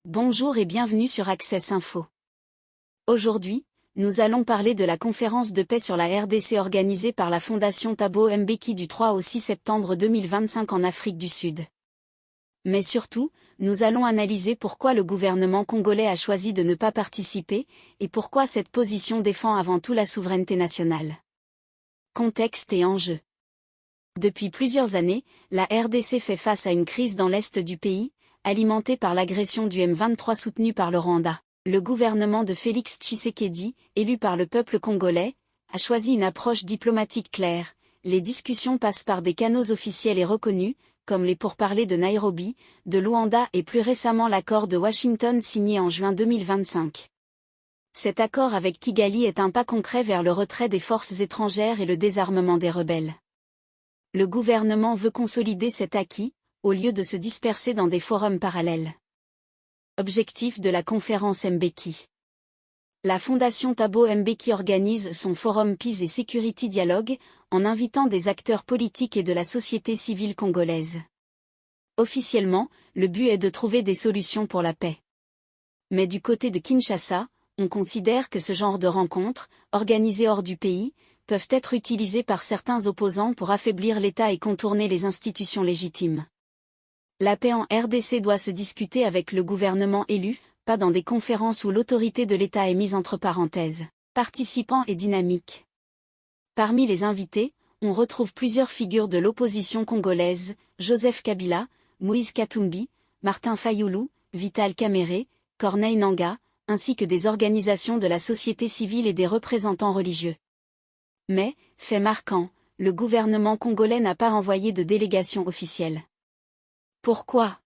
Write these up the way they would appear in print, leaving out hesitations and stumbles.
Bonjour et bienvenue sur Access Info. Aujourd'hui, nous allons parler de la conférence de paix sur la RDC organisée par la Fondation Thabo Mbeki du 3 au 6 septembre 2025 en Afrique du Sud. Mais surtout, nous allons analyser pourquoi le gouvernement congolais a choisi de ne pas participer, et pourquoi cette position défend avant tout la souveraineté nationale. Contexte et enjeux. Depuis plusieurs années, la RDC fait face à une crise dans l'est du pays, alimentée par l'agression du M23 soutenue par le Rwanda. Le gouvernement de Félix Tshisekedi, élu par le peuple congolais, a choisi une approche diplomatique claire. Les discussions passent par des canaux officiels et reconnus, comme les pourparlers de Nairobi, de Luanda et plus récemment l'accord de Washington signé en juin 2025. Cet accord avec Kigali est un pas concret vers le retrait des forces étrangères et le désarmement des rebelles. Le gouvernement veut consolider cet acquis, au lieu de se disperser dans des forums parallèles. Objectif de la conférence Mbeki. La Fondation Thabo Mbeki organise son forum Peace et Security Dialogue, en invitant des acteurs politiques et de la société civile congolaise. Officiellement, le but est de trouver des solutions pour la paix. Mais du côté de Kinshasa, on considère que ce genre de rencontres, organisées hors du pays, peuvent être utilisées par certains opposants pour affaiblir l'État et contourner les institutions légitimes. La paix en RDC doit se discuter avec le gouvernement élu, pas dans des conférences où l'autorité de l'État est mise entre parenthèses. Participants et dynamique. Parmi les invités, on retrouve plusieurs figures de l'opposition congolaise, Joseph Kabila, Moïse Katumbi, Martin Fayoulou, Vital Kamerhe, Corneille Nangaa, ainsi que des organisations de la société civile et des représentants religieux. Mais, fait marquant, le gouvernement congolais n'a pas envoyé de délégation officielle. Pourquoi ?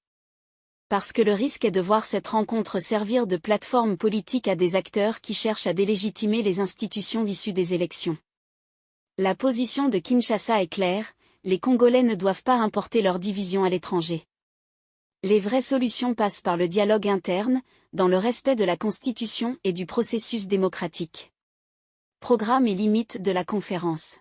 Parce que le risque est de voir cette rencontre servir de plateforme politique à des acteurs qui cherchent à délégitimer les institutions issues des élections. La position de Kinshasa est claire, les Congolais ne doivent pas importer leur division à l'étranger. Les vraies solutions passent par le dialogue interne, dans le respect de la Constitution et du processus démocratique. Programme et limites de la conférence.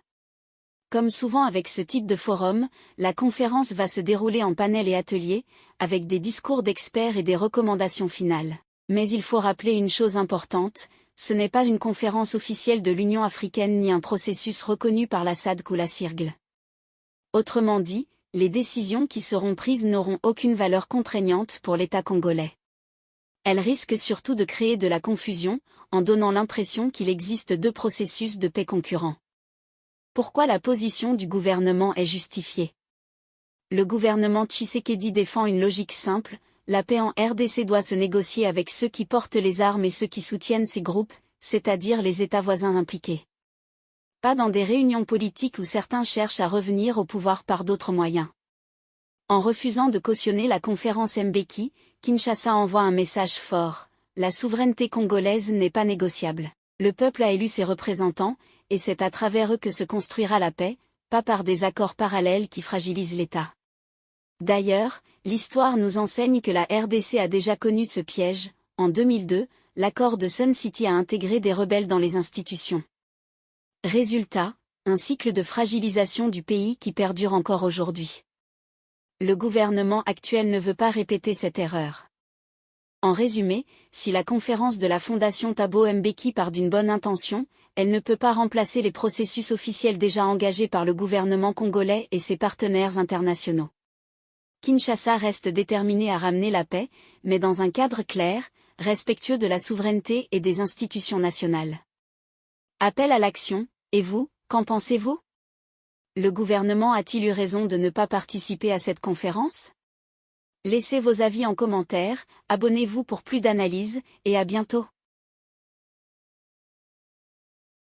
Comme souvent avec ce type de forum, la conférence va se dérouler en panel et ateliers, avec des discours d'experts et des recommandations finales. Mais il faut rappeler une chose importante, ce n'est pas une conférence officielle de l'Union africaine ni un processus reconnu par la SADC ou la CIRGL. Autrement dit, les décisions qui seront prises n'auront aucune valeur contraignante pour l'État congolais. Elles risquent surtout de créer de la confusion, en donnant l'impression qu'il existe deux processus de paix concurrents. Pourquoi la position du gouvernement est justifiée ? Le gouvernement Tshisekedi défend une logique simple, la paix en RDC doit se négocier avec ceux qui portent les armes et ceux qui soutiennent ces groupes, c'est-à-dire les États voisins impliqués. Pas dans des réunions politiques où certains cherchent à revenir au pouvoir par d'autres moyens. En refusant de cautionner la conférence Mbeki, Kinshasa envoie un message fort, la souveraineté congolaise n'est pas négociable. Le peuple a élu ses représentants, et c'est à travers eux que se construira la paix, pas par des accords parallèles qui fragilisent l'État. D'ailleurs, l'histoire nous enseigne que la RDC a déjà connu ce piège. En 2002, l'accord de Sun City a intégré des rebelles dans les institutions. Résultat, un cycle de fragilisation du pays qui perdure encore aujourd'hui. Le gouvernement actuel ne veut pas répéter cette erreur. En résumé, si la conférence de la Fondation Thabo Mbeki part d'une bonne intention, elle ne peut pas remplacer les processus officiels déjà engagés par le gouvernement congolais et ses partenaires internationaux. Kinshasa reste déterminé à ramener la paix, mais dans un cadre clair, respectueux de la souveraineté et des institutions nationales. Appel à l'action, et vous, qu'en pensez-vous ? Le gouvernement a-t-il eu raison de ne pas participer à cette conférence ? Laissez vos avis en commentaire, abonnez-vous pour plus d'analyses, et à bientôt.